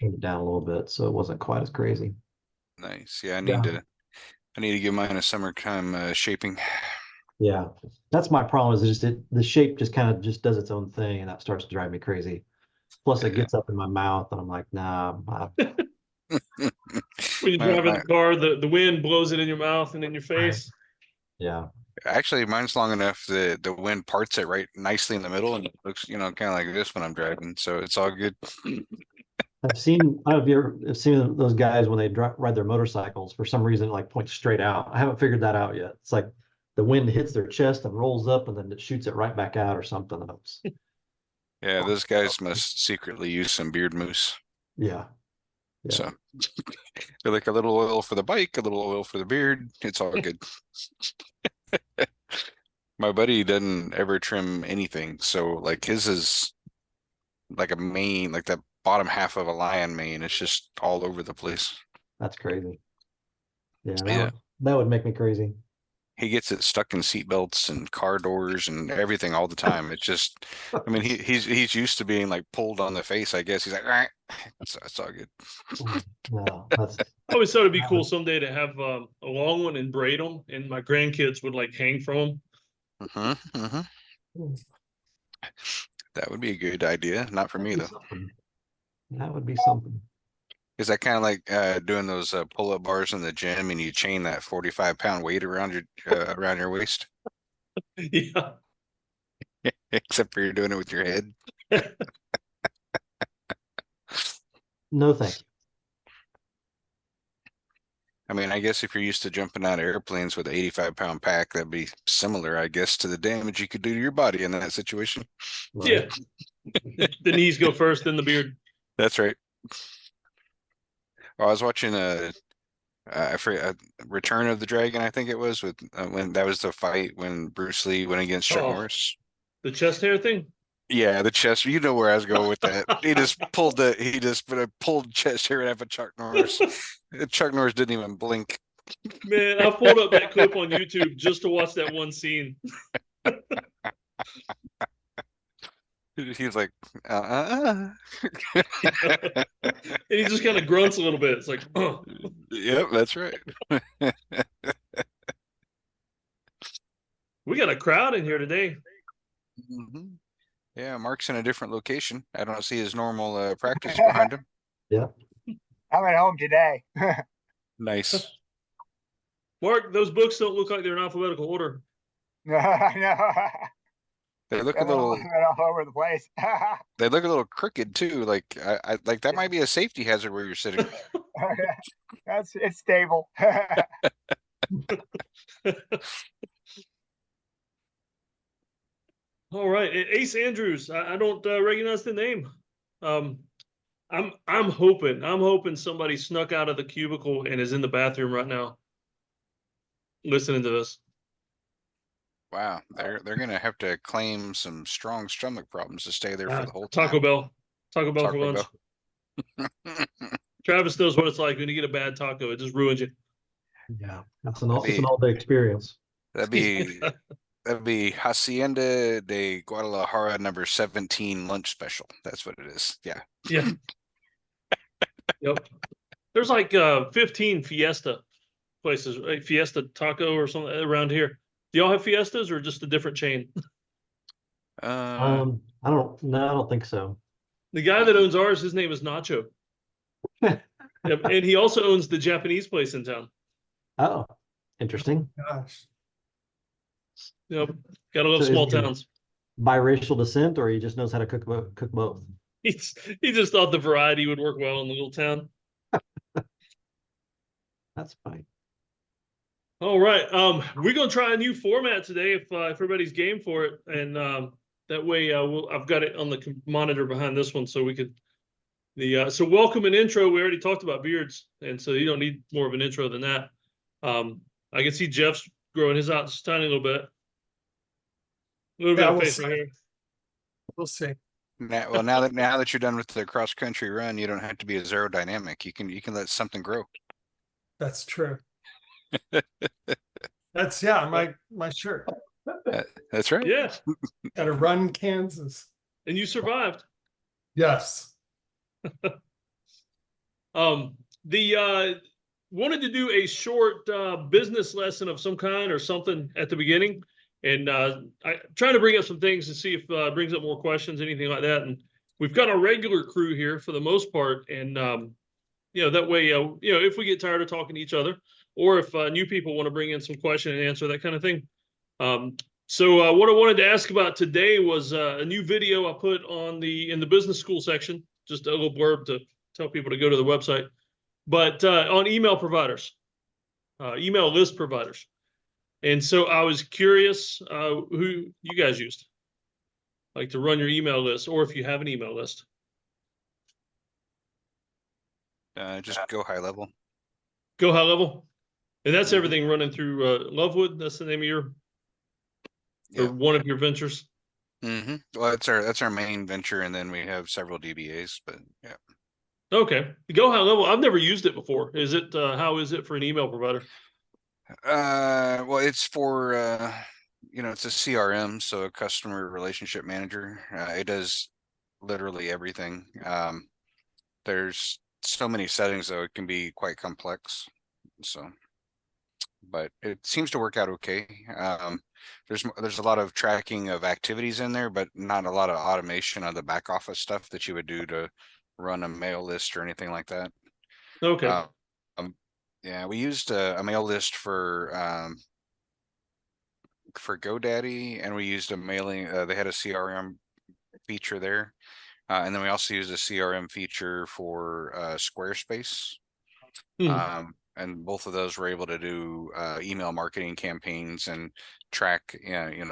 trimmed it down a little bit, so it wasn't quite as crazy. Nice. Yeah, Yeah. I need to give mine a summertime shaping. Yeah. That's my problem is the shape just kind of just does its own thing and that starts to drive me crazy. Plus it Yeah. gets up in my mouth and I'm like, nah, When you're My, driving my, the car, the wind blows it in your mouth and in your face. yeah. actually, mine's long enough that the wind parts it right nicely in the middle and it looks, kind of like this when I'm driving. So it's all good. I don't know if you ever have seen those guys when they ride their motorcycles, for some reason, it like points straight out. I haven't figured that out yet. It's like the wind hits their chest and rolls up and then it shoots it right back out or something. Yeah, those guys must secretly use some beard mousse. Yeah. Yeah. So they're like a little oil for the bike, a little oil for the beard. It's all good. My buddy doesn't ever trim anything, so like his is like a mane, like the bottom half of a lion mane. It's just all over the place. That's crazy. Yeah, Yeah. that would make me crazy. He gets it stuck in seat belts and car doors and everything all the time. It's just, I mean, he's used to being like pulled on the face, I guess. He's like, "Rah." It's all good. No, that's I always thought it'd be that cool would- someday to have a long one and braid them, and my grandkids would like hang from them. That would be a good idea. Not for that'd me be though. something. That would be something. Is that kind of like doing those pull-up bars in the gym and you chain that 45-pound weight around your waist, Yeah. except for you're doing it with your head? No, thank you. I mean, I guess if you're used to jumping out of airplanes with an 85-pound pack, that'd be similar, I guess, to the damage you could do to your body in that situation. Yeah. The knees go first, then the beard. That's right. Well, I was watching I forget, Return of the Dragon, I think it was, with when that was the fight when Bruce Lee went against Chuck Oh, Norris. the chest hair thing. Yeah, the chest. You know where I was going with that. He just pulled chest hair out of Chuck Norris. Chuck Norris didn't even blink. Man, I pulled up that clip on YouTube just to watch that one scene. He was like, uh. And he just kind of grunts a little bit. It's like, oh. Yep, that's right. We got a crowd in here today. Mhm. Yeah, Mark's in a different location. I don't see his normal practice behind him. Yeah. I'm at home today. Nice. Mark, those books don't look like they're in alphabetical order. I know. They look a I'm all little. over the place. They look a little crooked too. Like I like that might be a safety hazard where you're sitting. It's stable. All right, Ace Andrews. I don't recognize the name. I'm hoping somebody snuck out of the cubicle and is in the bathroom right now, listening to this. Wow, they're gonna have to claim some strong stomach problems to stay there for the whole time. Taco Bell for Taco lunch. Bell. Travis knows what it's like when you get a bad taco; it just ruins you. Yeah. It's an all-day experience. That'd be Hacienda de Guadalajara number 17 lunch special. That's what it is. Yeah. Yeah. Yep. There's like 15 Fiesta places, right? Fiesta Taco or something around here. Do y'all have Fiestas or just a different chain? I don't think so. The guy that owns ours, his name is Nacho. Yep. And he also owns the Japanese place in town. Oh, interesting. Gosh. Yep. Gotta love So is small he- towns. Biracial descent, or he just knows how to cook both. He just thought the variety would work well in the little town. That's fine. All right. We're gonna try a new format today if everybody's game for it, and that way I've got it on the monitor behind this one, so we could so welcome and intro. We already talked about beards, and so you don't need more of an intro than that. I can see Jeff's growing his out just a tiny little bit. A little bit of we'll face see. right here. We'll see. Now that you're done with the cross country run, you don't have to be aerodynamic. You can let something grow. That's true. That's my shirt. That's right. Yeah, Got to run Kansas. and you survived. Yes. The wanted to do a short business lesson of some kind or something at the beginning, and I trying to bring up some things to see if it brings up more questions, anything like that. And we've got a regular crew here for the most part, and that way, if we get tired of talking to each other, or if new people want to bring in some question and answer, that kind of thing. So what I wanted to ask about today was a new video I put in the business school section, just a little blurb to tell people to go to the website, but on email providers, email list providers. And so I was curious who you guys used, like to run your email list, or if you have an email list. Just go high level. Go high level. And that's Mhm. everything running through Lovewood. That's the name of your, or Yeah. one of your ventures. Well, that's our main venture, and then we have several DBAs, but yeah. Okay. Go high level. I've never used it before. Is it, how is it for an email provider? Well, it's for it's a CRM, so a customer relationship manager. It does literally everything. There's so many settings, though, it can be quite complex. So, but it seems to work out okay. There's a lot of tracking of activities in there, but not a lot of automation of the back office stuff that you would do to run a mail list or anything like that. Okay. Yeah, we used a mail list for GoDaddy, and we used a mailing. They had a CRM feature there, and then we also used a CRM feature for Squarespace. Hmm. And both of those were able to do email marketing campaigns and track,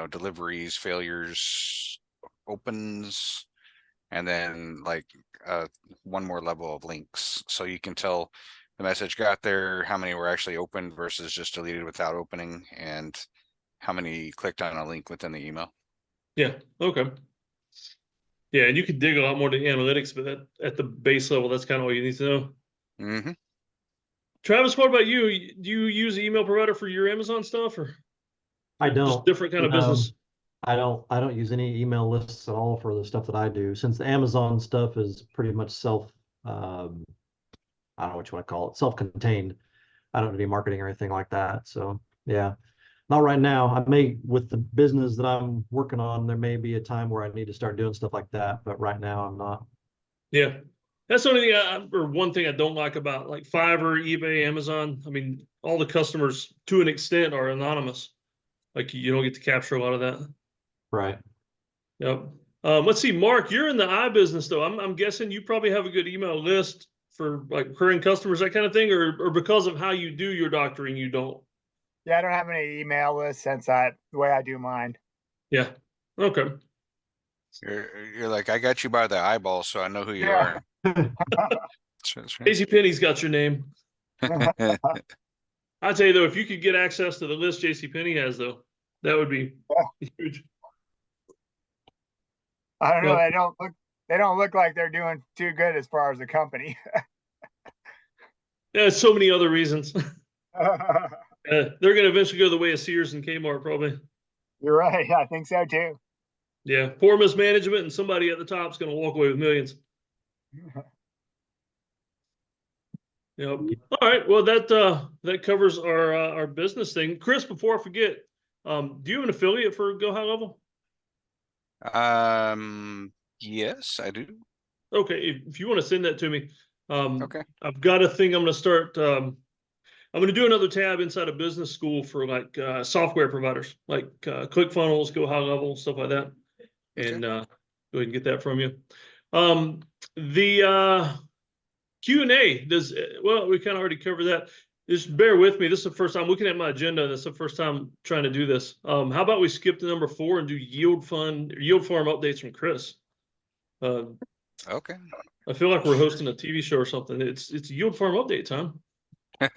deliveries, failures, opens, and then like one more level of links, so you can tell the message got there, how many were actually opened versus just deleted without opening, and how many clicked on a link within the email. Yeah. Okay. Yeah. And you can dig a lot more to analytics, but at the base level, that's kind of all you need to know. Mm-hmm. Travis, what about you? Do you use an email provider for your Amazon stuff, or I just don't. different kind of No. business? I don't use any email lists at all for the stuff that I do, since the Amazon stuff is pretty much I don't know what you want to call it, self-contained. I don't do any marketing or anything like that. So yeah, not right now. I may, with the business that I'm working on, there may be a time where I need to start doing stuff like that, but right now I'm not. Yeah. That's the only thing or one thing I don't like about like Fiverr, eBay, Amazon. I mean, all the customers to an extent are anonymous. Like you don't get to capture a lot of that. Right. Yep. Let's see, Mark, you're in the business though. I'm guessing you probably have a good email list for like recurring customers, that kind of thing, or because of how you do your doctoring, you don't. Yeah, I don't have any email lists since the way I do mine. Yeah. Okay. You're like, I got you by the eyeball, so I know who you Yeah. are. That's right. JCPenney's got your name. I tell you though, if you could get access to the list JCPenney has though, that would be huge. I don't know. Yep. They don't look like they're doing too good as far as the company. Yeah, so many other reasons. They're going to eventually go the way of Sears and Kmart, probably. You're right. I think so too. Yeah, poor mismanagement, and somebody at the top is going to walk away with millions. Yep. All right. Well, that covers our business thing. Chris, before I forget, do you have an affiliate for Go High Level? Yes, I do. Okay, if you want to send that to me. Okay. I've got a thing I'm going to start. I'm going to do another tab inside of business school for like software providers, like ClickFunnels, Go High Level, stuff like that. And go ahead and get that from you. The Q&A does, well, we kind of already covered that. Just bear with me. This is the first time looking at my agenda. This is the first time trying to do this. How about we skip to number 4 and do yield farm updates from Chris? Okay. I feel like we're hosting a TV show or something. It's yield farm update time.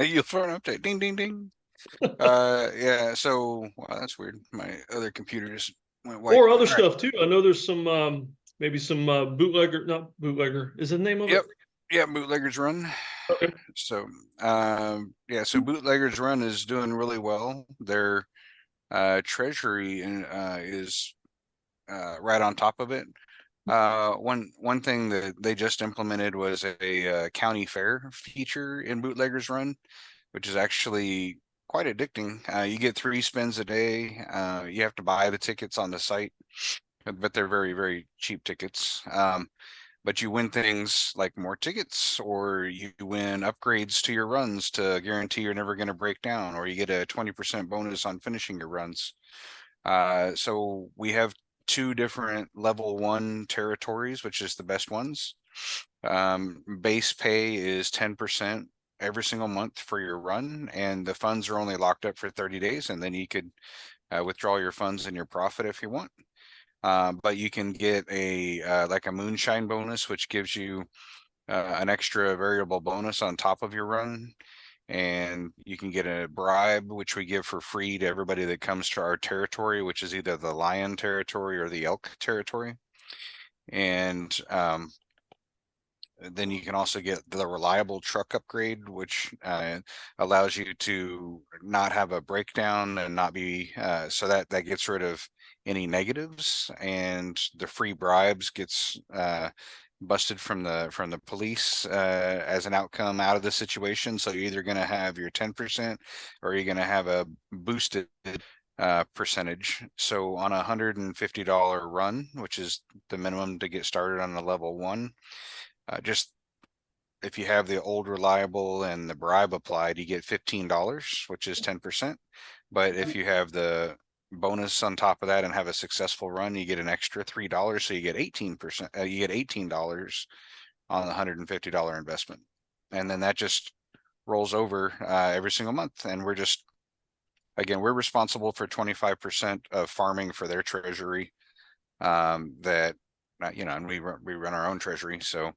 You'll throw an update. Ding, ding, ding. Yeah. So, wow, that's weird. My other computer just went white. Or other All stuff too. I know there's some maybe some bootlegger, not bootlegger. Is the name of Yep. it? Yeah, Bootleggers Run. Okay. So, yeah, so Bootleggers Run is doing really well. Their treasury is right on top of it. One thing that they just implemented was a county fair feature in Bootleggers Run, which is actually quite addicting. You get 3 spins a day. You have to buy the tickets on the site, but they're very, very cheap tickets. But you win things like more tickets, or you win upgrades to your runs to guarantee you're never going to break down, or you get a 20% bonus on finishing your runs. So we have 2 different level 1 territories, which is the best ones. Base pay is 10% every single month for your run, and the funds are only locked up for 30 days, and then you could withdraw your funds and your profit if you want. But you can get a like a moonshine bonus, which gives you an extra variable bonus on top of your run. And you can get a bribe, which we give for free to everybody that comes to our territory, which is either the lion territory or the elk territory. And then you can also get the reliable truck upgrade, which allows you to not have a breakdown and not be so that gets rid of any negatives, and the free bribes gets busted from the police as an outcome out of the situation. So you're either going to have your 10% or you're going to have a boosted percentage. So on a $150 run, which is the minimum to get started on a level 1, just if you have the old reliable and the bribe applied, you get $15, which is 10%. But if you have the bonus on top of that and have a successful run, you get an extra $3, so you get 18%. You get $18 on the $150 investment, and then that just rolls over every single month. And we're just, again, we're responsible for 25% of farming for their treasury. That and we run our own treasury, so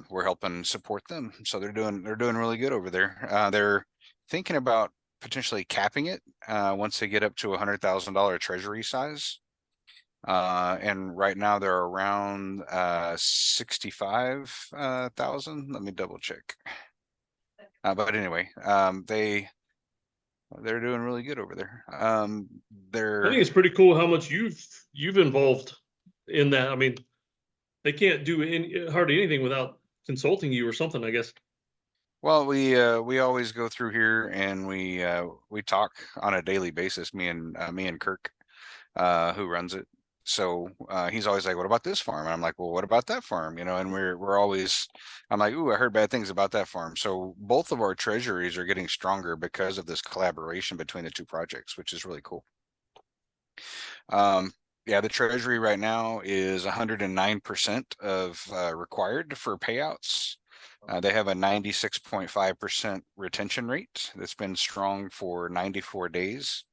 we're helping support them. So they're doing really good over there. They're thinking about potentially capping it once they get up to $100,000 treasury size. And right now they're around 65,000. Let me double check. But anyway, they're doing really good over there. I think it's pretty cool how much you've involved in that. I mean, they can't do hardly anything without consulting you or something, I guess. Well, we always go through here and we talk on a daily basis, me and Kirk, who runs it. So he's always like, what about this farm? And I'm like, well, what about that farm? And we're always, I'm like, ooh, I heard bad things about that farm. So both of our treasuries are getting stronger because of this collaboration between the 2 projects, which is really cool. Yeah, the treasury right now is 109% of required for payouts. They have a 96.5% retention rate that's been strong for 94 days.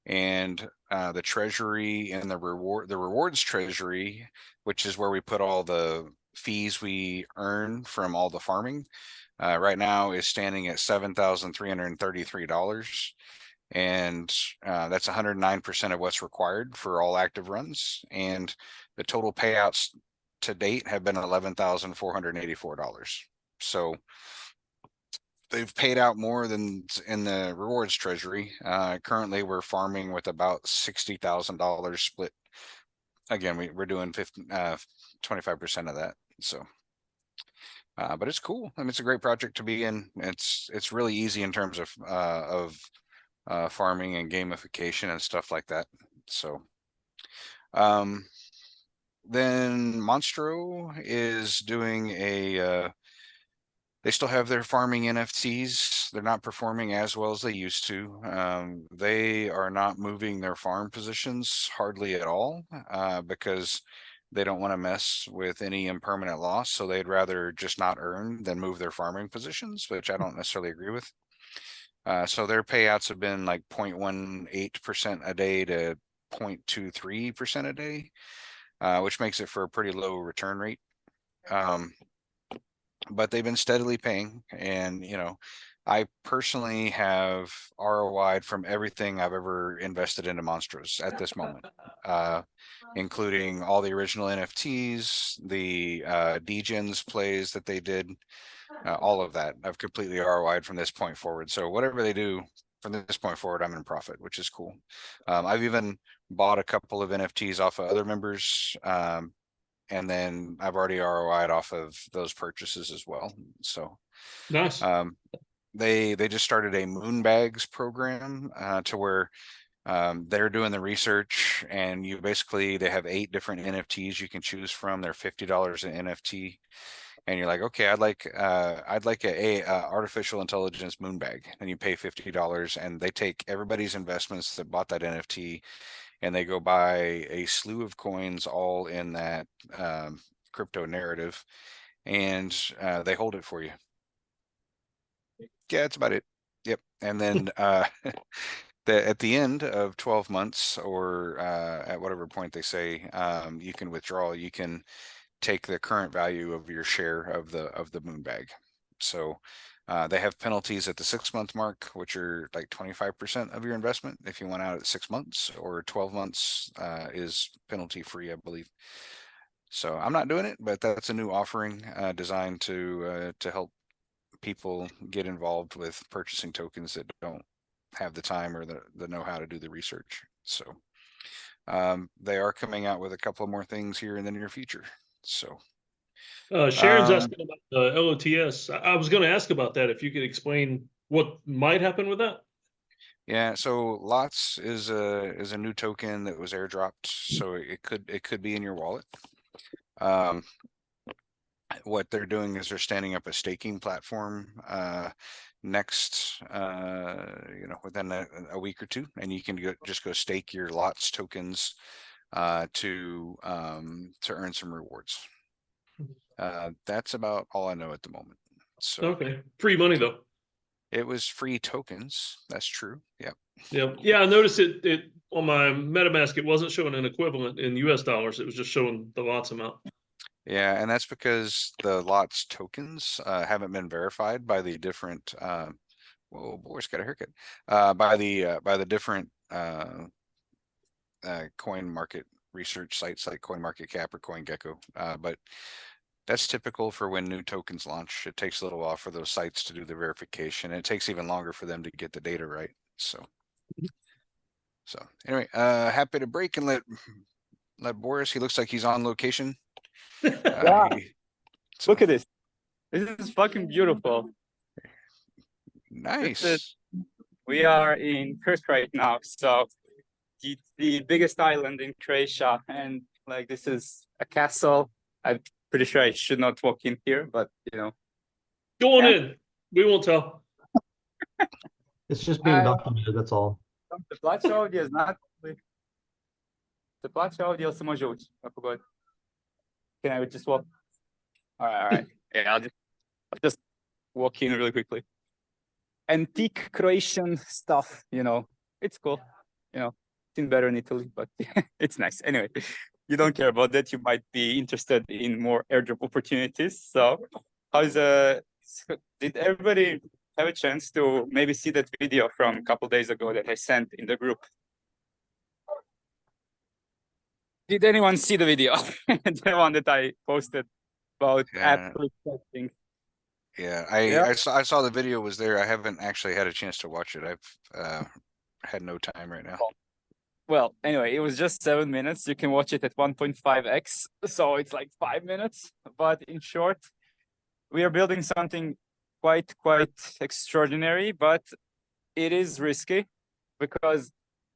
And the treasury and the rewards treasury, which is where we put all the fees we earn from all the farming, right now is standing at $7,333. And that's 109% of what's required for all active runs. And the total payouts to date have been $11,484. So they've paid out more than in the rewards treasury. Currently we're farming with about $60,000 split. Again, we're doing 25% of that. So but it's cool. I mean, it's a great project to be in. It's really easy in terms of farming and gamification and stuff like that. So then Monstro is doing they still have their farming NFTs. They're not performing as well as they used to. They are not moving their farm positions hardly at all because they don't want to mess with any impermanent loss. So they'd rather just not earn than move their farming positions, which I don't necessarily agree with. So their payouts have been like 0.18% a day to 0.23% a day, which makes it for a pretty low return rate. But they've been steadily paying, and I personally have ROI'd from everything I've ever invested into Monstros at this moment, including all the original NFTs, the Degens plays that they did, all of that. I've completely ROI'd from this point forward. So whatever they do from this point forward, I'm in profit, which is cool. I've even bought a couple of NFTs off of other members And then I've already ROI'd off of those purchases as well. So Nice. they just started a Moonbags program to where they're doing the research, and they have 8 different NFTs you can choose from. They're $50 an NFT, and you're like, okay, I'd like a artificial intelligence Moonbag, and you pay $50, and they take everybody's investments that bought that NFT, and they go buy a slew of coins, all in that crypto narrative, and they hold it for you. Yeah, that's about it. Yep. And then at the end of 12 months, or at whatever point they say you can withdraw, you can take the current value of your share of the Moonbag. So they have penalties at the 6-month mark, which are like 25% of your investment if you went out at 6 months, or 12 months is penalty free, I believe. So I'm not doing it, but that's a new offering designed to help people get involved with purchasing tokens that don't have the time or the know-how to do the research. So they are coming out with a couple of more things here in the near future. So Sharon's asking about the LOTS. I was going to ask about that. If you could explain what might happen with that. yeah, so Lots is a new token that was airdropped, so it could be in your wallet. What they're doing is they're standing up a staking platform next within a week or two, and you can just go stake your Lots tokens to earn some rewards. That's about all I know at the moment. So Okay, free money though. it was free tokens. That's true. Yep. Yeah. I noticed it on my MetaMask. It wasn't showing an equivalent in US dollars. It was just showing the Lots amount. Yeah, and that's because the Lots tokens haven't been verified by the different whoa, Boris got a haircut. By the different coin market research sites like CoinMarketCap or CoinGecko. But that's typical for when new tokens launch. It takes a little while for those sites to do the verification. It takes even longer for them to get the data right. So anyway, happy to break and let Boris. He looks like he's on location. Yeah. Look at this. This is fucking beautiful. Nice. We are in Kursk right now, so the biggest island in Croatia, and like this is a castle. I'm pretty sure I should not walk in here, but you know. Go on in. We won't tell. It's just being documented, that's all. The plaća ovdje znate. The plaća ovdje se može ući, kako god. Can I just walk? All right. Yeah, I'll just walk in really quickly. Antique Croatian stuff, you know, it's cool. You know, it's better in Italy, but it's nice. Anyway, you don't care about that. You might be interested in more airdrop opportunities. So, did everybody have a chance to maybe see that video from a couple days ago that I sent in the group? Did anyone see the video? The one that I posted about absolute testing. Yeah, I saw the video was there. I haven't actually had a chance to watch it. I've had no time right now. Well, anyway, it was just 7 minutes. You can watch it at 1.5x, so it's like 5 minutes. But in short, we are building something quite extraordinary, but it is risky because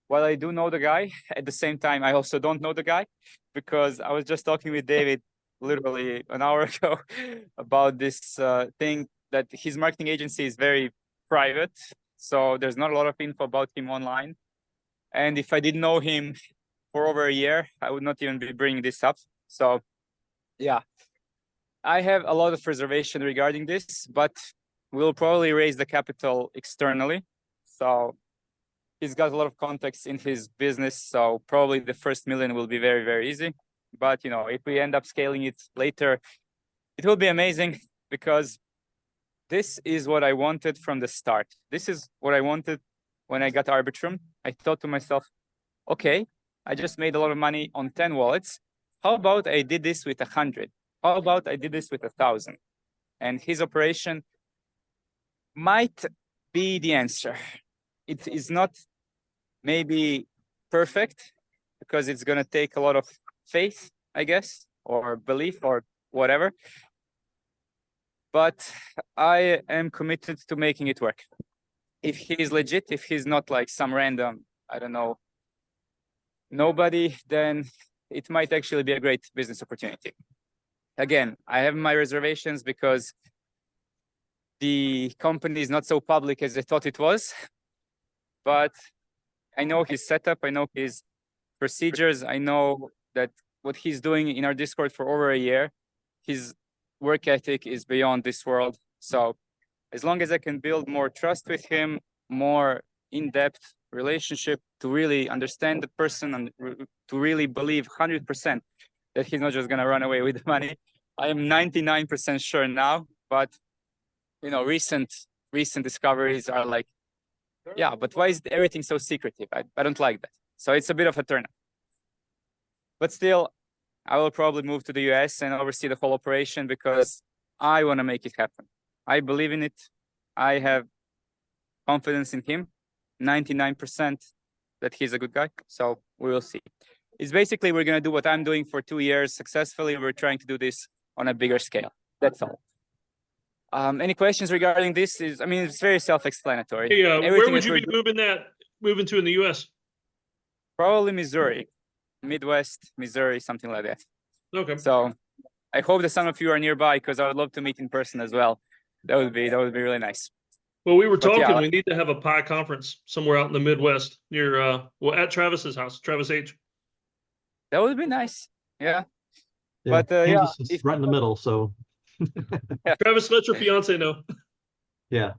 while I do know the guy, at the same time, I also don't know the guy, because I was just talking with David literally an hour ago about this thing that his marketing agency is very private. So there's not a lot of info about him online. And if I didn't know him for over a year, I would not even be bringing this up. So yeah, I have a lot of reservation regarding this, but we'll probably raise the capital externally. So he's got a lot of context in his business. So probably the first million will be very, very easy. But, you know, if we end up scaling it later, it will be amazing, because this is what I wanted from the start. This is what I wanted when I got Arbitrum. I thought to myself, okay, I just made a lot of money on 10 wallets. How about I did this with 100? How about I did this with 1,000? And his operation might be the answer. It is not maybe perfect, because it's going to take a lot of faith, I guess, or belief or whatever. But I am committed to making it work. If he's legit, if he's not like some random, I don't know, nobody, then it might actually be a great business opportunity. Again, I have my reservations because the company is not so public as I thought it was, but I know his setup, I know his procedures, I know that what he's doing in our Discord for over a year, his work ethic is beyond this world. So as long as I can build more trust with him, more in-depth relationship to really understand the person and to really believe 100% that he's not just gonna run away with the money. I am 99% sure now, but you know, recent discoveries are like, yeah, but why is everything so secretive? I don't like that. So it's a bit of a turn. But still, I will probably move to the US and oversee the whole operation because I want to make it happen. I believe in it. I have confidence in him, 99% that he's a good guy. So we will see. It's basically, we're going to do what I'm doing for 2 years successfully. We're trying to do this on a bigger scale. That's all. Any questions regarding this? I mean, it's very self-explanatory. Hey, where Everything would that you we're be moving to in the US? Probably Missouri, Midwest, Missouri, something like that. Okay. So I hope that some of you are nearby because I would love to meet in person as well. That would be really nice. Well, we were But talking, yeah, we need to have a pie conference somewhere out in the Midwest near, well, at Travis's house, Travis H. that would be nice. Yeah. Yeah, But yeah, Kansas is if- right in the middle, so Travis, let your fiance know. yeah.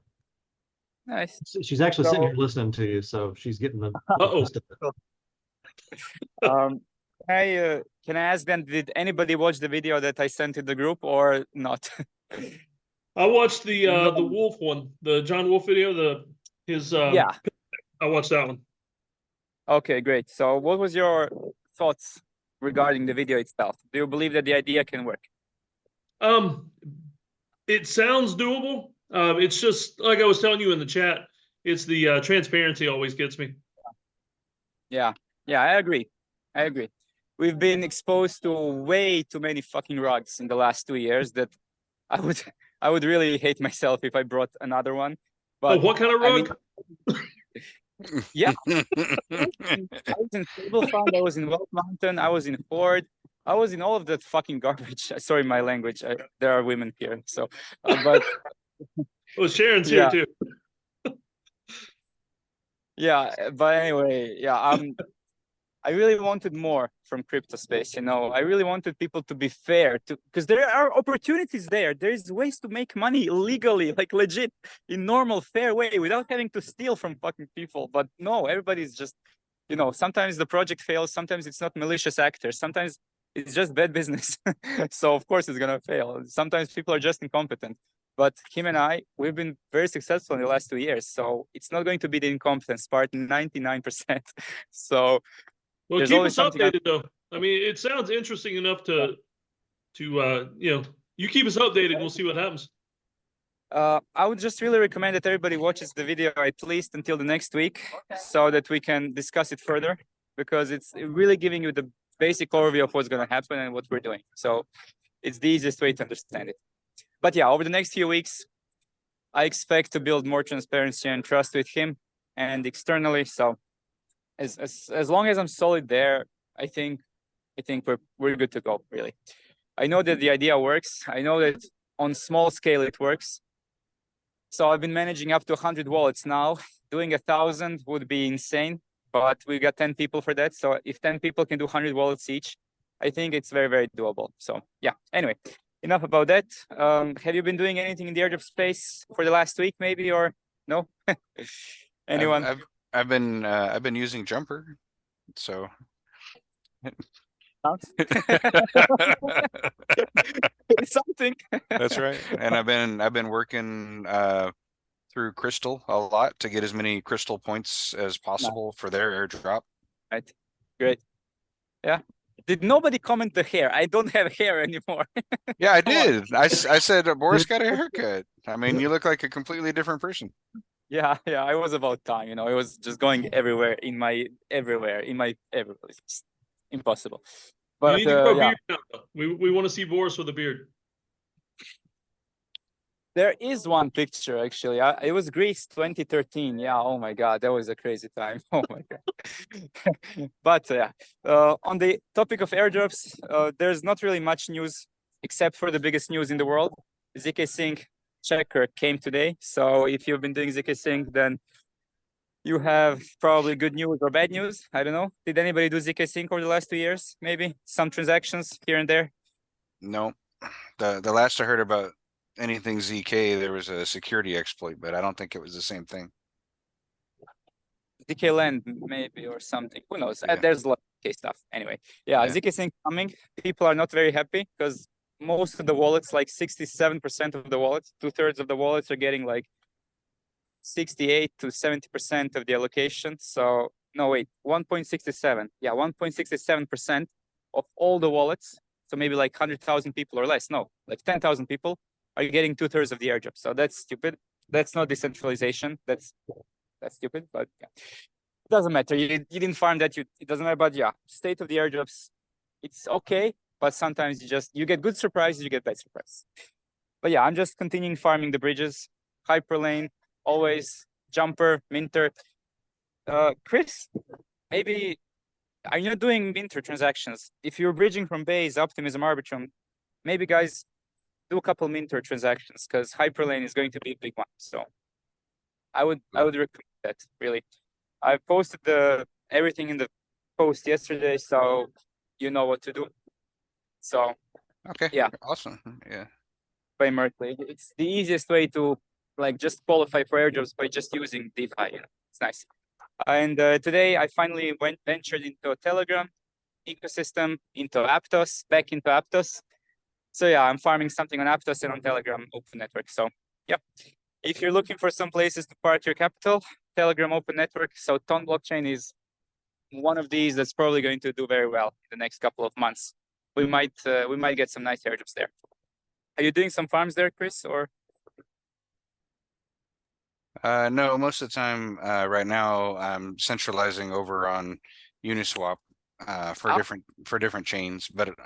Nice. She's actually sitting So- here listening to you, so she's getting the Uh-oh. gist of it. Can I ask then, did anybody watch the video that I sent in the group or not? I watched the No. Wolf one, the John Wolf video, Yeah. I watched that one. Okay, great. So what was your thoughts regarding the video itself? Do you believe that the idea can work? It sounds doable. It's just like I was telling you in the chat, it's the transparency always gets me. Yeah, I agree. We've been exposed to way too many fucking rugs in the last 2 years that I would really hate myself if I brought another one. But What kind of I mean, rug? yeah, I was in Stable Fund, I was in Wealth Mountain, I was in Ford, I was in all of that fucking garbage. Sorry, my language. There are women here, so but Oh, Sharon's Yeah. here too. yeah, but anyway, yeah, I really wanted more from crypto space, you know. I really wanted people to be fair, because there are opportunities there. There's ways to make money legally, like legit, in normal, fair way, without having to steal from fucking people. But no, everybody's just, you know, sometimes the project fails, sometimes it's not malicious actors, sometimes it's just bad business. So of course it's gonna fail. Sometimes people are just incompetent. But him and I, we've been very successful in the last 2 years. So it's not going to be the incompetence part, 99%. So Well, there's keep always us something updated though. I mean, it sounds interesting enough to you know, you keep us updated. We'll see what happens. I would just really recommend that everybody watches the video at least until the next week so that we can discuss it further, because it's really giving you the basic overview of what's going to happen and what we're doing. So it's the easiest way to understand it. But yeah, over the next few weeks, I expect to build more transparency and trust with him and externally. So as long as I'm solid there, I think we're good to go, really. I know that the idea works. I know that on small scale it works. So I've been managing up to 100 wallets now. Doing 1,000 would be insane, but we got 10 people for that. So if 10 people can do 100 wallets each, I think it's very, very doable. So yeah, anyway, enough about that. Have you been doing anything in the airdrop space for the last week maybe, or no? Anyone? I've been using Jumper, so Something. that's right. And I've been working through Crystal a lot to get as many Crystal points as possible for their airdrop. Right. Great. Yeah. Did nobody comment the hair? I don't have hair anymore. Yeah, I Come on. did. I said Boris got a haircut. I mean, you look like a completely different person. Yeah, it was about time, you know. It was just going everywhere. It's just impossible. But need to grow a yeah, beard now, though. We want to see Boris with a beard. there is one picture actually. It was Greece 2013. Yeah. Oh my God, that was a crazy time. Oh my God. But yeah, on the topic of airdrops, there's not really much news except for the biggest news in the world. ZK Sync checker came today. So if you've been doing ZK Sync, then you have probably good news or bad news. I don't know. Did anybody do ZK Sync over the last 2 years? Maybe some transactions here and there. No, the last I heard about anything ZK, there was a security exploit, but I don't think it was the same thing. ZK Land maybe or something. Who knows? Yeah. There's a lot of ZK stuff. Anyway, yeah, Yeah. ZK Sync coming. People are not very happy because most of the wallets, like 67% of the wallets, 2/3 of the wallets are getting like 68 to 70% of the allocation. So no, wait, 1.67. Yeah, 1.67% of all the wallets. So maybe like 100,000 people or less. No, like 10,000 people are getting 2/3 of the airdrop. So that's stupid. That's not decentralization. That's stupid, but yeah. It doesn't matter. You didn't farm that. It doesn't matter. But yeah, state of the airdrops, it's okay. But sometimes you get good surprises, you get bad surprises. But yeah, I'm just continuing farming the bridges, Hyperlane, always Jumper, Minter. Chris, maybe are you not doing Minter transactions? If you're bridging from Base, Optimism, Arbitrum, maybe guys do a couple Minter transactions because Hyperlane is going to be a big one. So I would recommend that really. I posted everything in the post yesterday, so you know what to do. So Okay. Yeah. Awesome. Yeah. by Merkley, it's the easiest way to like just qualify for airdrops by just using DeFi. You know? It's nice. And today I finally ventured into a Telegram ecosystem, into Aptos, back into Aptos. So yeah, I'm farming something on Aptos and on Telegram Open Network. So yeah, if you're looking for some places to park your capital, Telegram Open Network. So Ton blockchain is one of these that's probably going to do very well in the next couple of months. We might get some nice airdrops there. Are you doing some farms there, Chris? Or No, most of the time, right now, I'm centralizing over on Uniswap for Ah. different chains, but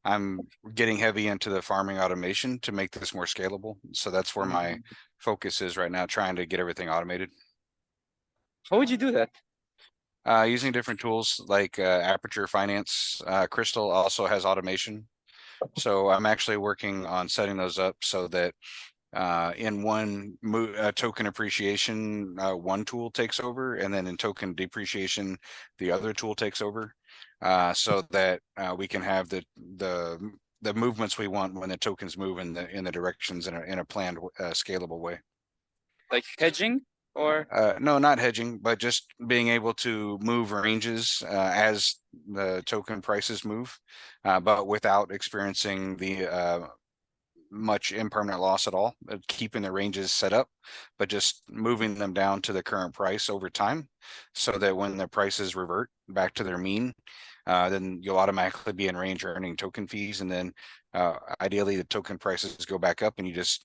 I'm getting heavy into the farming automation to make this more scalable. So that's where my focus is right now, trying to get everything automated. how would you do that? Using different tools like Aperture Finance. Crystal also has automation. So I'm actually working on setting those up so that in one token appreciation, one tool takes over, and then in token depreciation, the other tool takes over, so that we can have the movements we want when the tokens move in the directions in a planned, scalable way. Like hedging or? No, not hedging, but just being able to move ranges as the token prices move, but without experiencing the much impermanent loss at all, keeping the ranges set up, but just moving them down to the current price over time, so that when the prices revert back to their mean, then you'll automatically be in range earning token fees, and then ideally the token prices go back up, and you just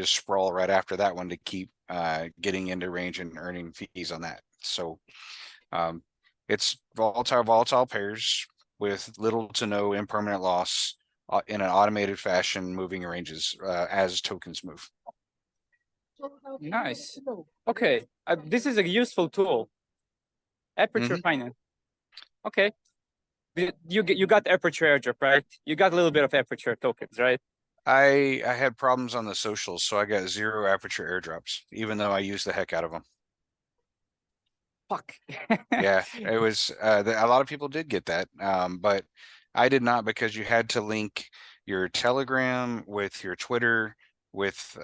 sprawl right after that one to keep getting into range and earning fees on that. So it's volatile pairs with little to no impermanent loss in an automated fashion, moving ranges as tokens move. Nice. Okay, this is a useful tool. Aperture Finance. Okay. You got Aperture airdrop, right? You got a little bit of Aperture tokens, right? I had problems on the socials, so I got 0 Aperture airdrops, even though I used the heck out of them. Fuck. Yeah, it was a lot of people did get that, but I did not, because you had to link your Telegram with your Twitter with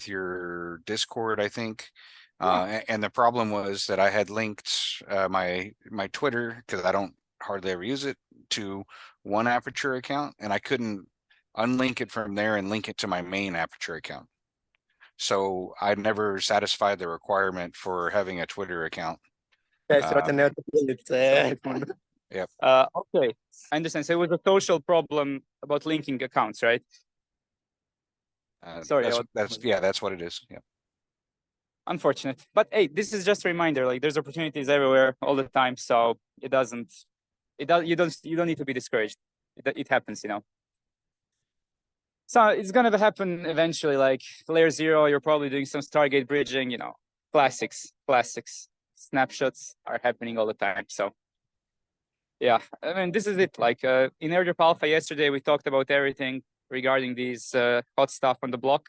your Discord, I think. And the problem was that I had linked my Twitter, because I don't hardly ever use it, to one Aperture account, and I couldn't unlink it from there and link it to my main Aperture account. So I never satisfied the requirement for having a Twitter account. Yep. Okay, I understand. So it was a social problem about linking accounts, right? Sorry. That's what it is. Yeah. Unfortunate, but hey, this is just a reminder. Like, there's opportunities everywhere all the time, so it doesn't You don't need to be discouraged. It happens, you know. So it's gonna happen eventually. Like layer 0, you're probably doing some Stargate bridging, you know, classics. Snapshots are happening all the time. So yeah, I mean, this is it. Like in Airdrop Alpha yesterday, we talked about everything regarding these hot stuff on the block.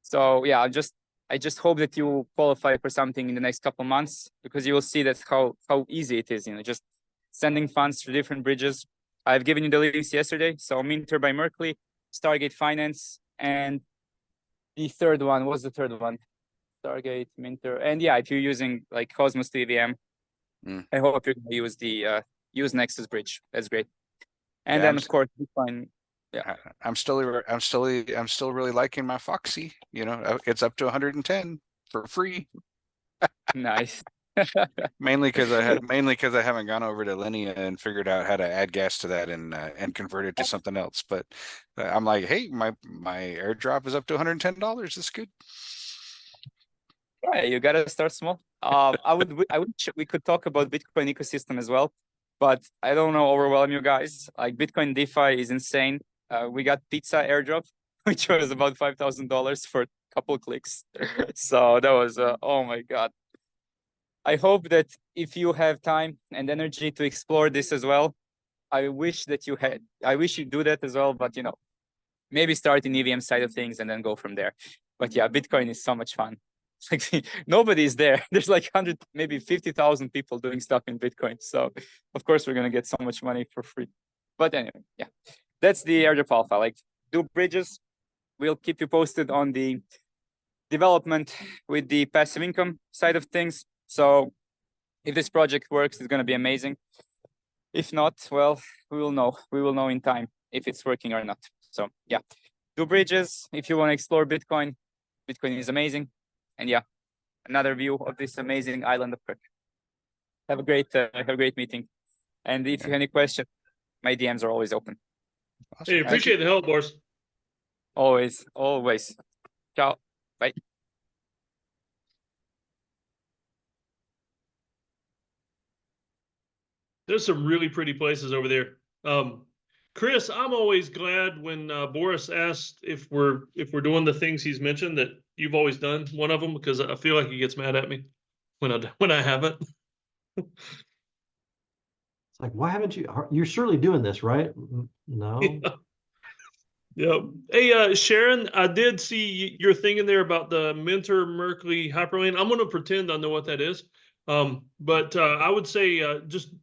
So yeah, I just hope that you qualify for something in the next couple months, because you will see that how easy it is, you know, just sending funds to different bridges. I've given you the links yesterday. So Minter by Merkley, Stargate Finance, and the third one, what's the third one? Stargate, Minter, and yeah, if you're using like Cosmos TVM, I hope you're gonna use the use Nexus Bridge. That's great. And Yeah, then of course Bitcoin. Yeah, I'm still really liking my Foxy. You know, it's up to 110 for free. nice. Mainly because I haven't gone over to Linea and figured out how to add gas to that and convert it to something else. But I'm like, hey, my airdrop is up to $110. That's good. Yeah, you gotta start small. We could talk about Bitcoin ecosystem as well, but I don't know overwhelm you guys. Like Bitcoin DeFi is insane. We got Pizza airdrop, which was about $5,000 for a couple clicks. So that was oh my god. I hope that if you have time and energy to explore this as well, I wish you do that as well, but you know, maybe start in EVM side of things and then go from there. But yeah, Bitcoin is so much fun. It's like nobody is there. There's like 100, maybe 50,000 people doing stuff in Bitcoin. So of course we're gonna get so much money for free. But anyway, yeah, that's the airdrop alpha. Like, do bridges. We'll keep you posted on the development with the passive income side of things. So if this project works, it's going to be amazing. If not, well, we will know. We will know in time if it's working or not. So yeah, do bridges. If you want to explore Bitcoin, Bitcoin is amazing. And yeah, another view of this amazing island of Kirk. Have a great meeting. And if you have any questions, my DMs are always open. Awesome. Hey, appreciate the help, Boris. Always. Ciao. Bye. There's some really pretty places over there. Chris, I'm always glad when Boris asked if we're doing the things he's mentioned that you've always done one of them, because I feel like he gets mad at me when I haven't. It's like, why haven't you? You're surely doing this, right? No. Yeah. Hey, Sharon, I did see your thing in there about the Minter Merkley hyperlane. I'm going to pretend I know what that is. But I would say just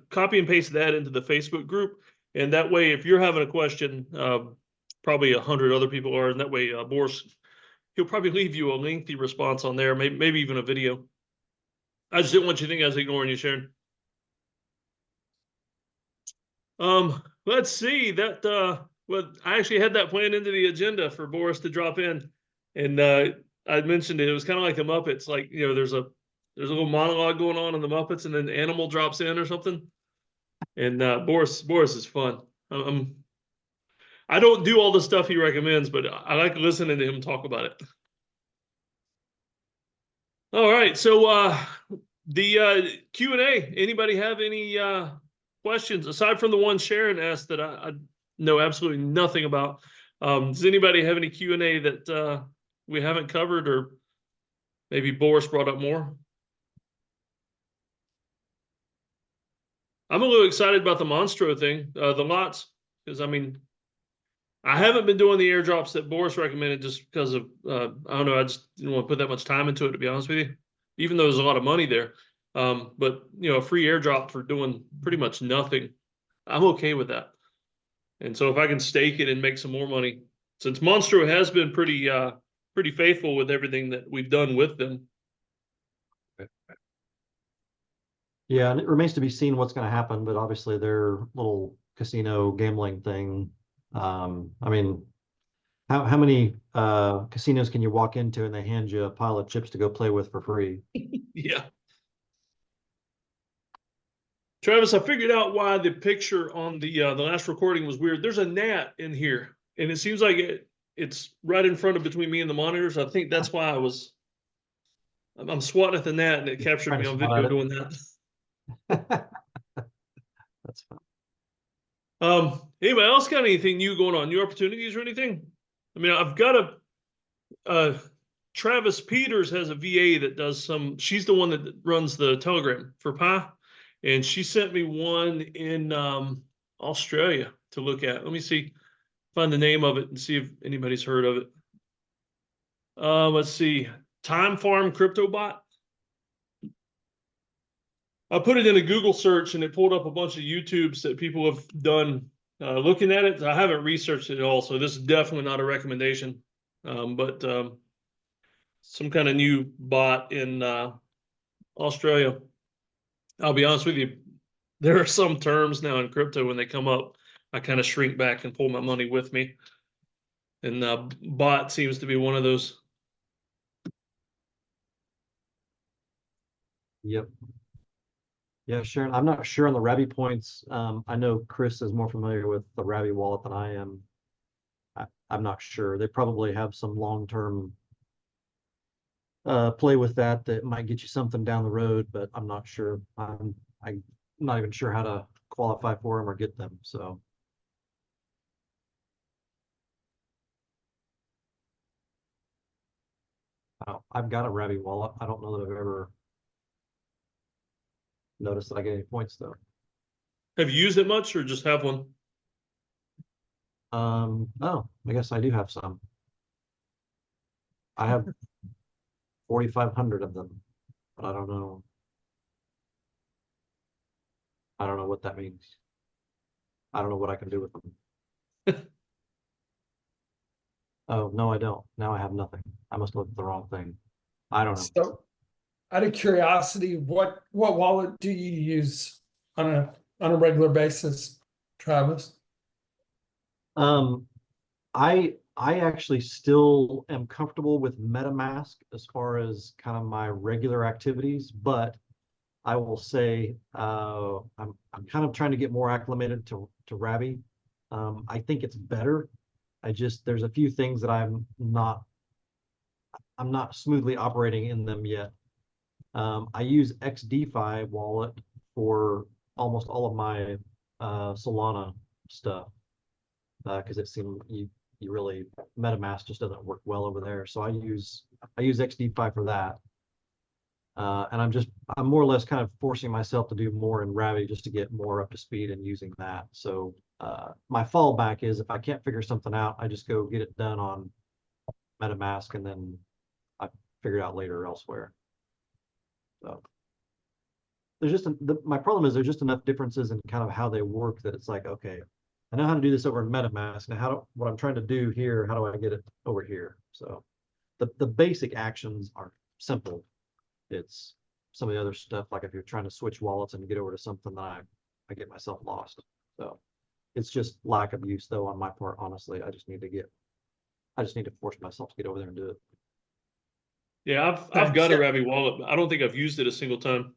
copy and paste that into the Facebook group. And that way, if you're having a question, probably 100 other people are. And that way, Boris, he'll probably leave you a lengthy response on there, maybe even a video. I just didn't want you to think I was ignoring you, Sharon. Let's see that. Well, I actually had that planned into the agenda for Boris to drop in, and I mentioned it. It was kind of like the Muppets, like, you know, there's a little monologue going on in the Muppets, and then the animal drops in or something. And Boris is fun. I don't do all the stuff he recommends, but I like listening to him talk about it. All right, so the Q&A. Anybody have any questions aside from the one Sharon asked that I know absolutely nothing about? Does anybody have any Q&A that we haven't covered, or maybe Boris brought up more? I'm a little excited about the Monstro thing, the lots, because I mean, I haven't been doing the airdrops that Boris recommended just because of, I don't know, I just didn't want to put that much time into it, to be honest with you, even though there's a lot of money there. But, you know, a free airdrop for doing pretty much nothing, I'm okay with that. And so if I can stake it and make some more money, since Monstro has been pretty faithful with everything that we've done with them. Yeah, and it remains to be seen what's going to happen, but obviously their little casino gambling thing. I mean, how many casinos can you walk into and they hand you a pile of chips to go play with for free? Yeah. Travis, I figured out why the picture on the last recording was weird. There's a gnat in here, and it seems like it's right in front of between me and the monitors. I think that's why I'm swatting at the gnat, and it captured me on video doing that. Anybody else got anything new going on? New opportunities or anything? I mean, I've got Travis Peters has a VA that does she's the one that runs the Telegram for Pi. And she sent me one in Australia to look at. Let me see, find the name of it and see if anybody's heard of it. Let's see, Time Farm Crypto Bot. I put it in a Google search and it pulled up a bunch of YouTubes that people have done looking at it. I haven't researched it at all, so this is definitely not a recommendation. But some kind of new bot in Australia. I'll be honest with you, there are some terms now in crypto when they come up, I kind of shrink back and pull my money with me. And bot seems to be one of those. Yep. Yeah, Sharon, I'm not sure on the Ravi points. I know Chris is more familiar with the Ravi wallet than I am. I'm not sure. They probably have some long-term play with that might get you something down the road, but I'm not sure. I'm not even sure how to qualify for them or get them. So I've got a Ravi wallet. I don't know that I've ever noticed that I get any points though. Have you used it much or just have one? Oh, I guess I do have some. I have 4,500 of them, but I don't know. I don't know what that means. I don't know what I can do with them. Oh, no, I don't. Now I have nothing. I must look at the wrong thing. I don't know. So, out of curiosity, what wallet do you use on a regular basis, Travis? I actually still am comfortable with MetaMask as far as kind of my regular activities, but I will say I'm kind of trying to get more acclimated to Ravi. I think it's better. There's a few things that I'm not smoothly operating in them yet. I use XDeFi wallet for almost all of my Solana stuff because it seemed you really MetaMask just doesn't work well over there. So I use XDeFi for that. And I'm more or less kind of forcing myself to do more in Ravi just to get more up to speed and using that. So my fallback is if I can't figure something out, I just go get it done on MetaMask and then I figure it out later elsewhere. So there's my problem is there's just enough differences in kind of how they work that it's like, okay, I know how to do this over in MetaMask. Now what I'm trying to do here, how do I get it over here? So the basic actions are simple. It's some of the other stuff, like if you're trying to switch wallets and get over to something that I get myself lost. So it's just lack of use though on my part, honestly. I just need to force myself to get over there and do it. Yeah, I've got a Ravi wallet, but I don't think I've used it a single time.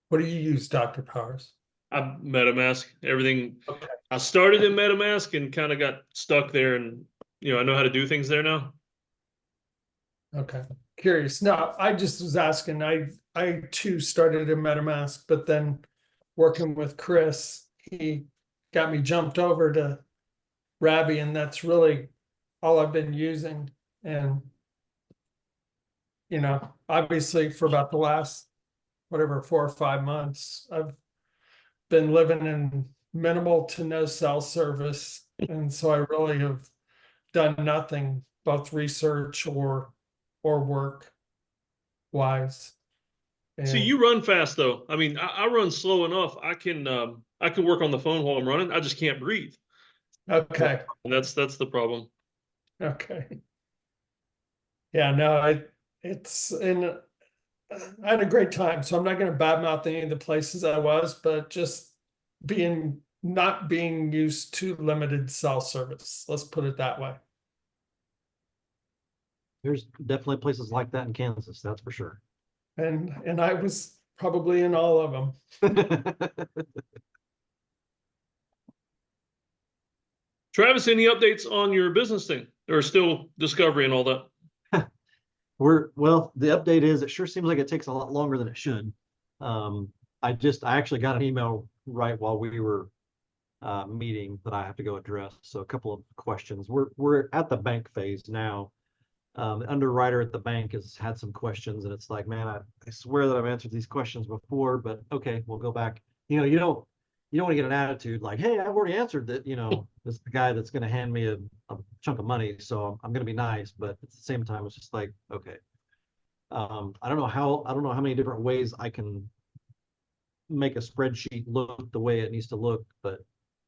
What do you use, Dr. Powers? I MetaMask, everything. Okay. I started in MetaMask and kind of got stuck there, and I know how to do things there now. Okay. Curious. No, I just was asking. I too started in MetaMask, but then working with Chris, he got me jumped over to Ravi, and that's really all I've been using. And obviously for about the last 4 or 5 months, I've been living in minimal to no cell service. And so I really have done nothing, both research or work wise. See, you run fast though. I mean, I run slow enough. I can work on the phone while I'm running. I just can't breathe. Okay. And that's the problem. Okay. Yeah, no, I had a great time. So I'm not going to badmouth any of the places I was, but just not being used to limited cell service. Let's put it that way. There's definitely places like that in Kansas, that's for sure. And I was probably in all of them. Travis, any updates on your business thing? Or still discovery and all that? The update is it sure seems like it takes a lot longer than it should. I actually got an email right while we were meeting that I have to go address. So a couple of questions. We're at the bank phase now. The underwriter at the bank has had some questions, and it's like, man, I swear that I've answered these questions before, but okay, we'll go back. You don't want to get an attitude like, hey, I've already answered that. This is the guy that's going to hand me a chunk of money, so I'm going to be nice, but at the same time, it's just like, okay. I don't know how many different ways I can make a spreadsheet look the way it needs to look, but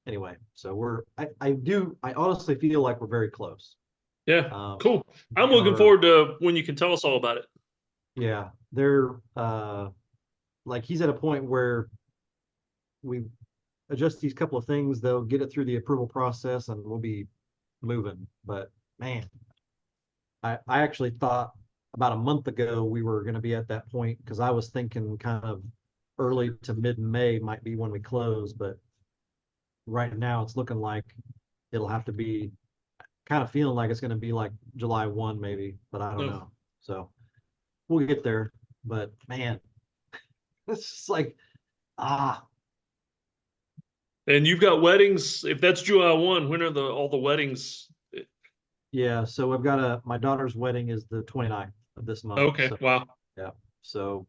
anyway, so I honestly feel like we're very close. Yeah, cool. I'm we looking are- forward to when you can tell us all about it. Yeah, they're like he's at a point where we adjust these couple of things, they'll get it through the approval process and we'll be moving. But man, I actually thought about a month ago we were going to be at that point because I was thinking kind of early to mid-May might be when we close, but right now it's looking like it'll have to be kind of feeling like it's going to be like July 1 maybe, but I don't Yeah. know. So we'll get there. But man, it's just like, And you've got weddings. If that's July 1, when are all the weddings? yeah. So I've got my daughter's wedding is the 29th of this month. Okay, So, wow. so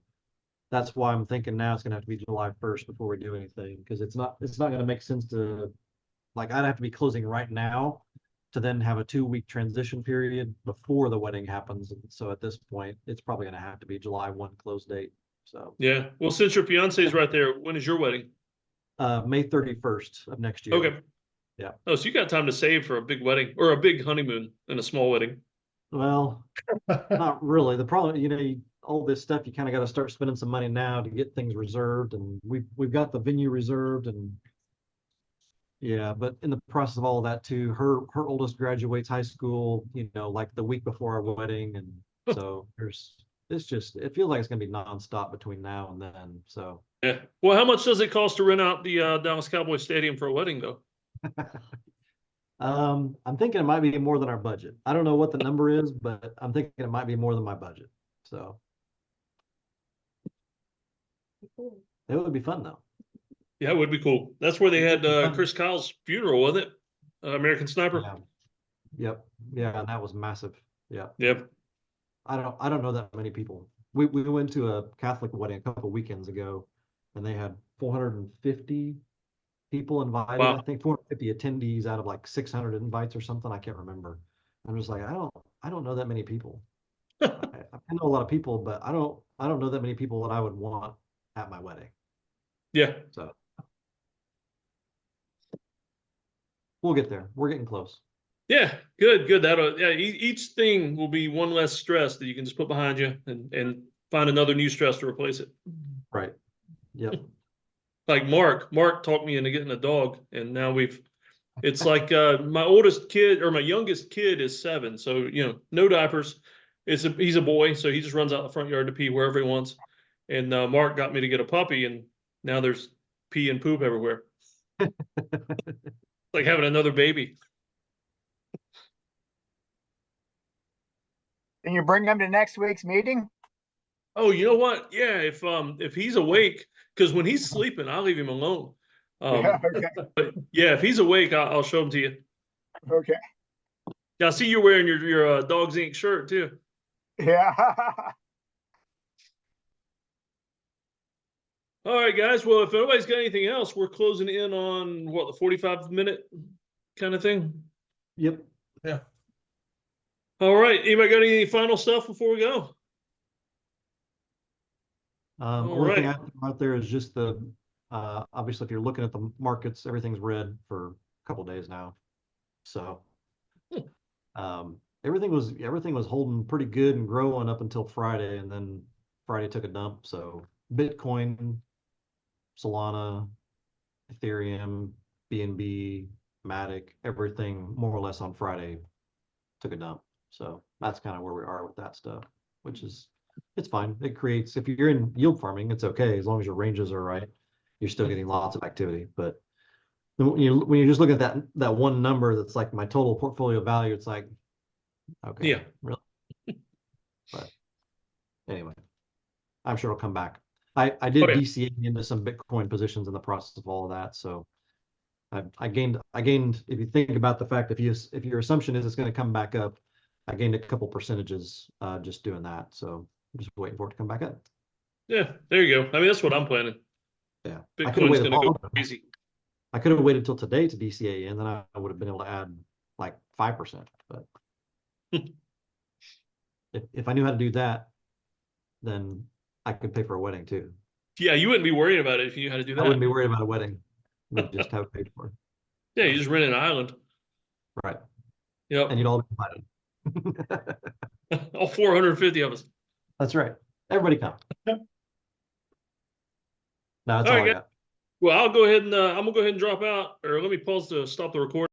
that's why I'm thinking now it's going to have to be July 1st before we do anything. Cause it's not going to make sense to, like, I'd have to be closing right now to then have a 2-week transition period before the wedding happens. And so at this point, it's probably going to have to be July 1 close date. So Yeah. Well, since your fiance is right there, when is your wedding? May 31st of next year. Okay. Yeah. Oh, so you got time to save for a big wedding or a big honeymoon and a small wedding. Well, not really. The problem, all this stuff, you kind of got to start spending some money now to get things reserved, and we've got the venue reserved, and yeah, but in the process of all of that too, her oldest graduates high school, like the week before our wedding, and so it feels like it's gonna be nonstop between now and then. So Yeah. Well, how much does it cost to rent out the Dallas Cowboys Stadium for a wedding, though? I'm thinking it might be more than our budget. I don't know what the number is, but I'm thinking it might be more than my budget. So it would be fun though. Yeah, it would be cool. That's where they had Fun. Chris Kyle's funeral, wasn't it? American Sniper. Yeah. Yep. Yeah, and that was massive. Yeah. Yep. I don't know that many people. We went to a Catholic wedding a couple weekends ago, and they had 450 people invited. Wow. I think 450 attendees out of like 600 invites or something. I can't remember. I'm just like, I don't know that many people. I know a lot of people, but I don't know that many people that I would want at my wedding. Yeah. So we'll get there. We're getting close. Yeah. Good. Each thing will be one less stress that you can just put behind you and find another new stress to replace it. Right. Yep. Like Mark talked me into getting a dog, and now it's like my oldest kid or my youngest kid is 7, so no diapers. He's a boy, so he just runs out the front yard to pee wherever he wants. And Mark got me to get a puppy, and now there's pee and poop everywhere. Like having another baby. Can you bring them to next week's meeting? Oh, you know what? Yeah, if he's awake, because when he's sleeping, I'll leave him alone. Yeah, okay. But yeah, if he's awake, I'll show him to you. Okay. Yeah, I see you're wearing your Dogs Inc. shirt too. Yeah. All right, guys. Well, if nobody's got anything else, we're closing in on the 45-minute kind of thing. Yep. Yeah. All right. Anybody got any final stuff before we go? Only thing right. I throw out there is just obviously if you're looking at the markets, everything's red for a couple days now. So everything was holding pretty good and growing up until Friday, and then Friday took a dump. So Bitcoin, Solana, Ethereum, BNB, Matic, everything more or less on Friday took a dump. So that's kind of where we are with that stuff, which is, it's fine. It creates, if you're in yield farming, it's okay as long as your ranges are right. You're still getting lots of activity. But when you just look at that one number that's like my total portfolio value, it's like, okay, Yeah. really. But anyway, I'm sure it'll come back. I did Oh, yeah. DCA into some Bitcoin positions in the process of all of that, so I gained, if you think about the fact, if your assumption is it's gonna come back up, I gained a couple percentages, just doing that, so I'm just waiting for it to come back up. Yeah, there you go. I mean, that's what I'm planning. Yeah. I could've Bitcoin's waited gonna go longer. crazy. I could have waited till today to DCA in, then I would have been able to add like 5%, but if I knew how to do that, then I could pay for a wedding too. Yeah, you wouldn't be worried about it if you knew how to do I wouldn't be that. worried about a wedding. We'd just have it paid for. Yeah, you just rent an island. Right. Yep. And you'd all be invited. All 450 of us. That's right. Everybody come. No, that's All all right, I guys. got. Well, I'll go ahead and I'm gonna go ahead and drop out, or let me pause to stop the recording.